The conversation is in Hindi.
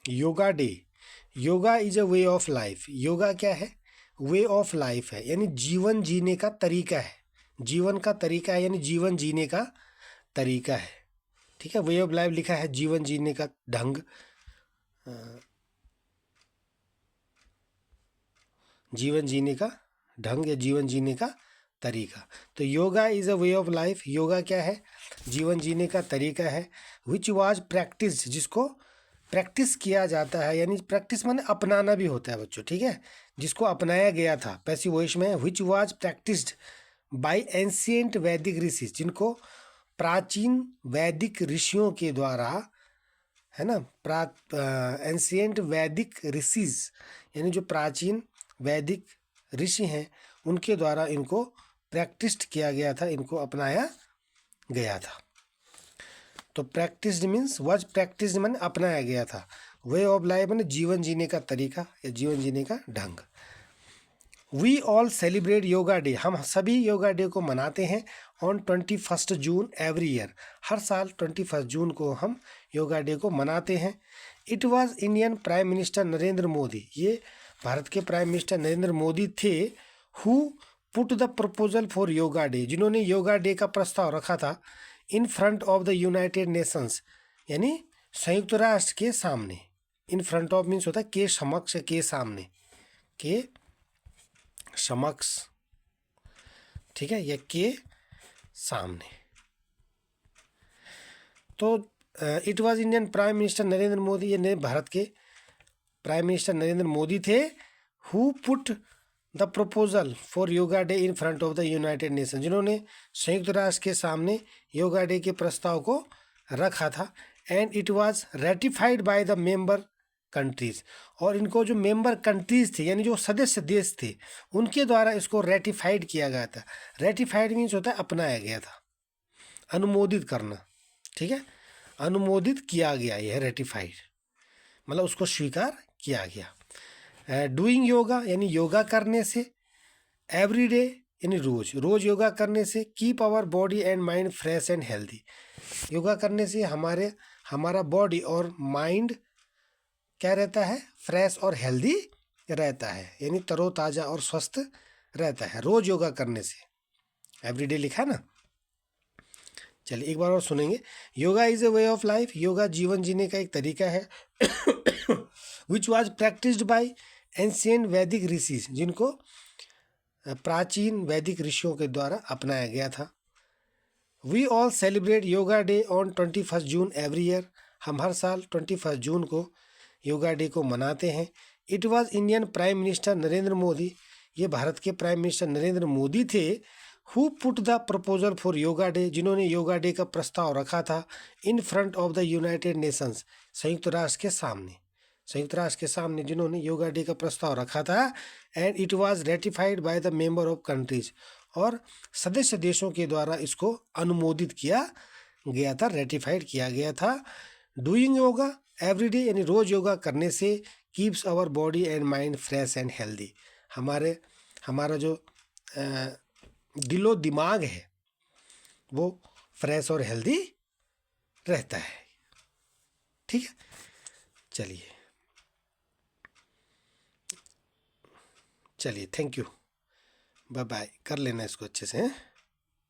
Yoga day. Yoga is a way of life. Yoga क्या है? वे ऑफ लाइफ है, यानी जीवन जीने का तरीका है। जीवन का तरीका है यानी जीवन जीने का तरीका है। ठीक है, वे ऑफ लाइफ लिखा है, जीवन जीने का ढंग, जीवन जीने का ढंग या जीवन जीने का तरीका। तो yoga is a way of life. Yoga क्या है? जीवन जीने का तरीका है। विच वाज प्रैक्टिस, जिसको प्रैक्टिस किया जाता है, यानी प्रैक्टिस माने अपनाना भी होता है बच्चों, ठीक है, जिसको अपनाया गया था। पैसिव वॉइस में which was practised by ancient वैदिक ऋषि, जिनको प्राचीन वैदिक ऋषियों के द्वारा, है ना, एंशिएंट वैदिक ऋषिज, यानी जो प्राचीन वैदिक ऋषि हैं उनके द्वारा इनको प्रैक्टिस्ड किया गया था, इनको अपनाया गया था। तो प्रैक्टिस्ड मीन्स वाज प्रैक्टिस्ड माने अपनाया गया था। वे ऑफ लाइफ माने जीवन जीने का तरीका या जीवन जीने का ढंग। We all celebrate Yoga Day, हम सभी योगा डे को मनाते हैं ऑन 21 जून एवरी ईयर, हर साल 21 जून को हम योगा डे को मनाते हैं। It was Indian prime minister Narendra Modi, ये भारत के प्राइम मिनिस्टर नरेंद्र मोदी थे, who put the proposal for yoga day, जिन्होंने योगा डे का प्रस्ताव रखा था in front of the United Nations, यानी संयुक्त राष्ट्र के सामने। इन फ्रंट ऑफ मीन्स होता है के समक्ष, के सामने, के समक्ष, ठीक है, या के सामने। तो it was Indian prime minister Narendra Modi, ये भारत के प्राइम मिनिस्टर नरेंद्र मोदी थे, who put the proposal for yoga day in front of the United nation, जिन्होंने संयुक्त राष्ट्र के सामने योगा डे के प्रस्ताव को रखा था। And it was ratified by the member countries, और इनको जो मेंबर कंट्रीज थे यानी जो सदस्य देश थे उनके द्वारा इसको रेटिफाइड किया गया था। रेटिफाइड मीन्स होता है अपनाया गया था, अनुमोदित करना, ठीक है, अनुमोदित किया गया, यह रेटिफाइड मतलब उसको स्वीकार किया गया। डूइंग योगा यानी योगा करने से, एवरी डे यानी रोज रोज योगा करने से, keep our body and mind fresh and healthy, yoga करने से हमारा बॉडी और माइंड क्या रहता है? फ्रेश और हेल्दी रहता है, यानी तरोताज़ा और स्वस्थ रहता है रोज योगा करने से। एवरीडे लिखा है ना। चलिए एक बार और सुनेंगे। Yoga is a way of life, yoga जीवन जीने का एक तरीका है। Which was practised by ancient वैदिक ऋषि, जिनको प्राचीन वैदिक ऋषियों के द्वारा अपनाया गया था। We all celebrate Yoga Day on 21 June every year, हम हर साल 21 जून को योगा डे को मनाते हैं। It was Indian prime minister Narendra Modi, ये भारत के प्राइम मिनिस्टर नरेंद्र मोदी थे, who put the proposal for yoga day, जिन्होंने योगा डे का प्रस्ताव रखा था in front of the United Nations, संयुक्त राष्ट्र के सामने, संयुक्त राष्ट्र के सामने जिन्होंने योगा डे का प्रस्ताव रखा था। And it was ratified by the member of countries, और सदस्य देशों के द्वारा इसको अनुमोदित किया गया था, रेटिफाइड किया गया था। डूइंग योगा एवरीडे यानी रोज योगा करने से, keeps our body and mind fresh and healthy, हमारा जो दिलो दिमाग है वो फ्रेश और हेल्दी रहता है। ठीक है, चलिए थैंक यू, बाय बाय, कर लेना इसको अच्छे से।